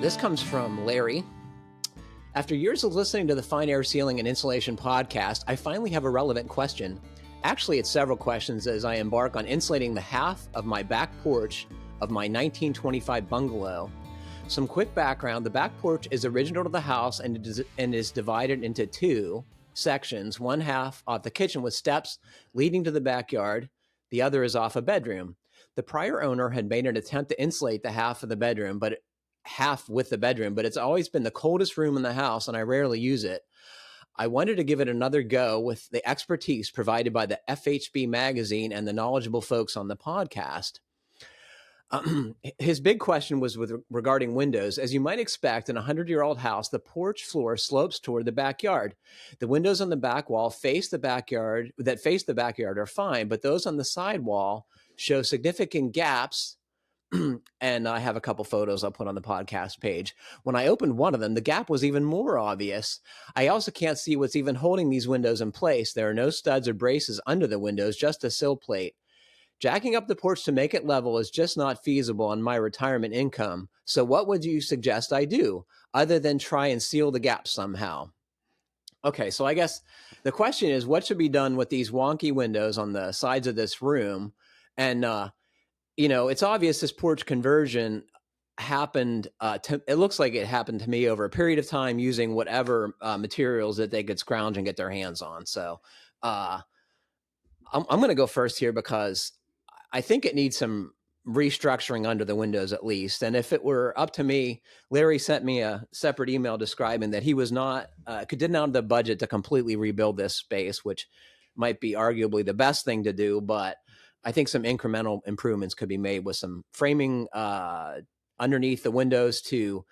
This comes from Larry. After years of listening to the Fine Air Sealing and Insulation podcast, I finally have a relevant question. Actually, it's several questions as I embark on insulating the half of my back porch of my 1925 bungalow. Some quick background: the back porch is original to the house and is divided into two sections. One half off the kitchen with steps leading to the backyard. The other is off a bedroom. The prior owner had made an attempt to insulate the half with the bedroom, but it's always been the coldest room in the house and I rarely use it. I wanted to give it another go with the expertise provided by the FHB magazine and the knowledgeable folks on the podcast. His big question was regarding windows. As you might expect, in a 100-year-old house, the porch floor slopes toward the backyard. The windows on the back wall face the backyard are fine, but those on the side wall show significant gaps. And I have a couple photos I'll put on the podcast page. When I opened one of them, the gap was even more obvious. I also can't see what's even holding these windows in place. There are no studs or braces under the windows, just a sill plate. Jacking up the porch to make it level is just not feasible on my retirement income. So what would you suggest I do other than try and seal the gap somehow? Okay, so I guess the question is, what should be done with these wonky windows on the sides of this room? And, it's obvious this porch conversion happened, it looks like it happened to me over a period of time using whatever materials that they could scrounge and get their hands on. So I'm going to go first here because I think it needs some restructuring under the windows at least. And if it were up to me, Larry sent me a separate email describing that he was didn't have the budget to completely rebuild this space, which might be arguably the best thing to do. But I think some incremental improvements could be made with some framing underneath the windows to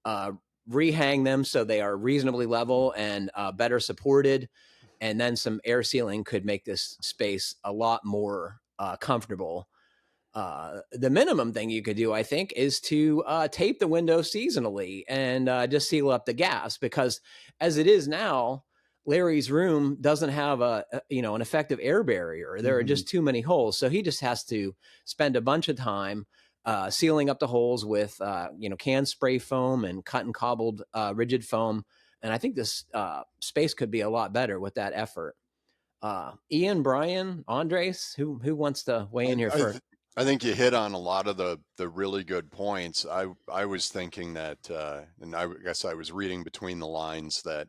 rehang them so they are reasonably level and better supported. And then some air sealing could make this space a lot more comfortable. The minimum thing you could do, I think, is to tape the window seasonally and just seal up the gaps, because as it is now, Larry's room doesn't have an effective air barrier. There are just too many holes. So he just has to spend a bunch of time sealing up the holes with, canned spray foam and cut and cobbled rigid foam. And I think this space could be a lot better with that effort. Ian, Brian, Andres, who wants to weigh in here first? I think you hit on a lot of the really good points. I was thinking that, and I guess I was reading between the lines that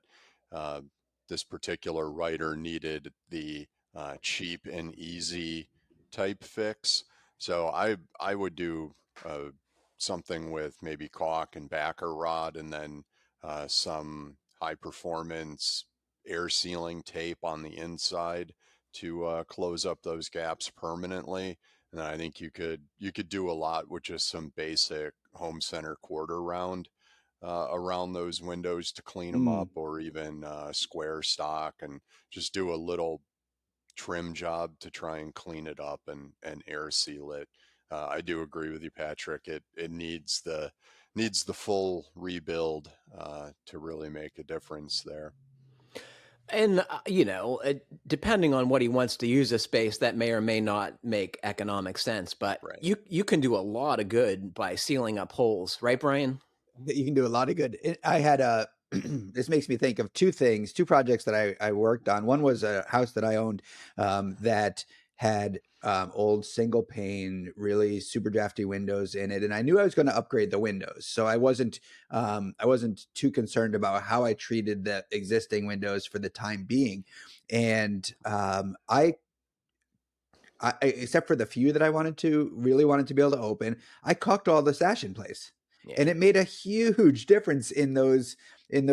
this particular writer needed the cheap and easy type fix. So I would do something with maybe caulk and backer rod, and then some high performance air sealing tape on the inside to close up those gaps permanently. And I think you could do a lot with just some basic home center quarter round around those windows to clean them up, or even square stock, and just do a little trim job to try and clean it up and air seal it. I do agree with you, Patrick. It needs the full rebuild to really make a difference there. And, depending on what he wants to use the space, that may or may not make economic sense. But right. You can do a lot of good by sealing up holes. Right, Brian? You can do a lot of good. I had this makes me think of two projects that I worked on. One was a house that I owned that had old single pane, really super drafty windows in it. And I knew I was going to upgrade the windows. So I wasn't too concerned about how I treated the existing windows for the time being. And I except for the few that I really wanted to be able to open, I caulked all the sash in place. Yeah. And it made a huge difference in those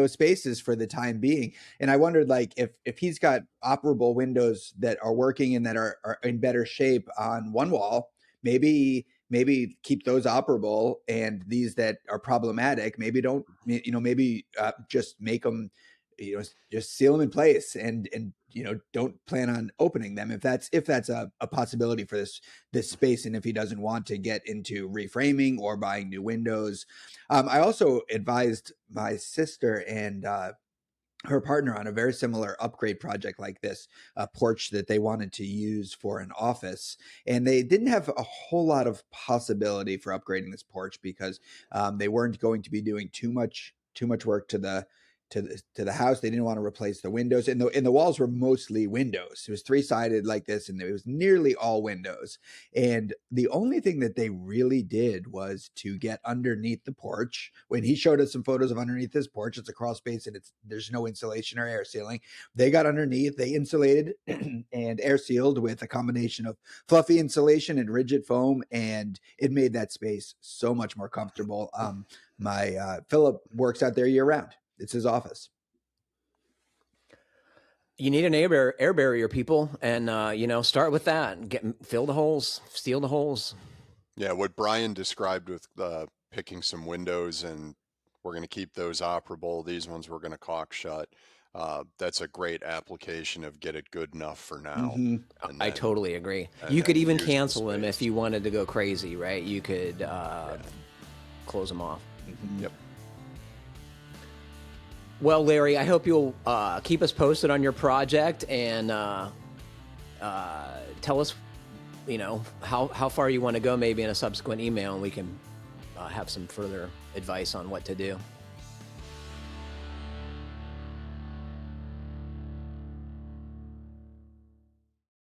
spaces for the time being. And I wondered, like, if he's got operable windows that are working and that are in better shape on one wall, maybe keep those operable, and these that are problematic, maybe don't, just make them, just seal them in place and don't plan on opening them if that's a possibility for this space, and if he doesn't want to get into reframing or buying new windows. I also advised my sister and her partner on a very similar upgrade project like this, a porch that they wanted to use for an office. And they didn't have a whole lot of possibility for upgrading this porch because they weren't going to be doing too much work to the house. They didn't want to replace the windows, and the walls were mostly windows. It was 3-sided like this, and it was nearly all windows. And the only thing that they really did was to get underneath the porch. When he showed us some photos of underneath this porch, it's a crawl space and there's no insulation or air sealing. They got underneath, they insulated and air sealed with a combination of fluffy insulation and rigid foam, and it made that space so much more comfortable. My Philip works out there year round. It's his office. You need an air barrier, people, and start with that. Fill the holes, seal the holes. Yeah, what Brian described with picking some windows, and we're going to keep those operable. These ones we're going to caulk shut. That's a great application of get it good enough for now. I totally agree. You could even cancel them if you wanted to go crazy, right? You could close them off. Yep. Well, Larry, I hope you'll keep us posted on your project and tell us, how far you want to go maybe in a subsequent email, and we can have some further advice on what to do.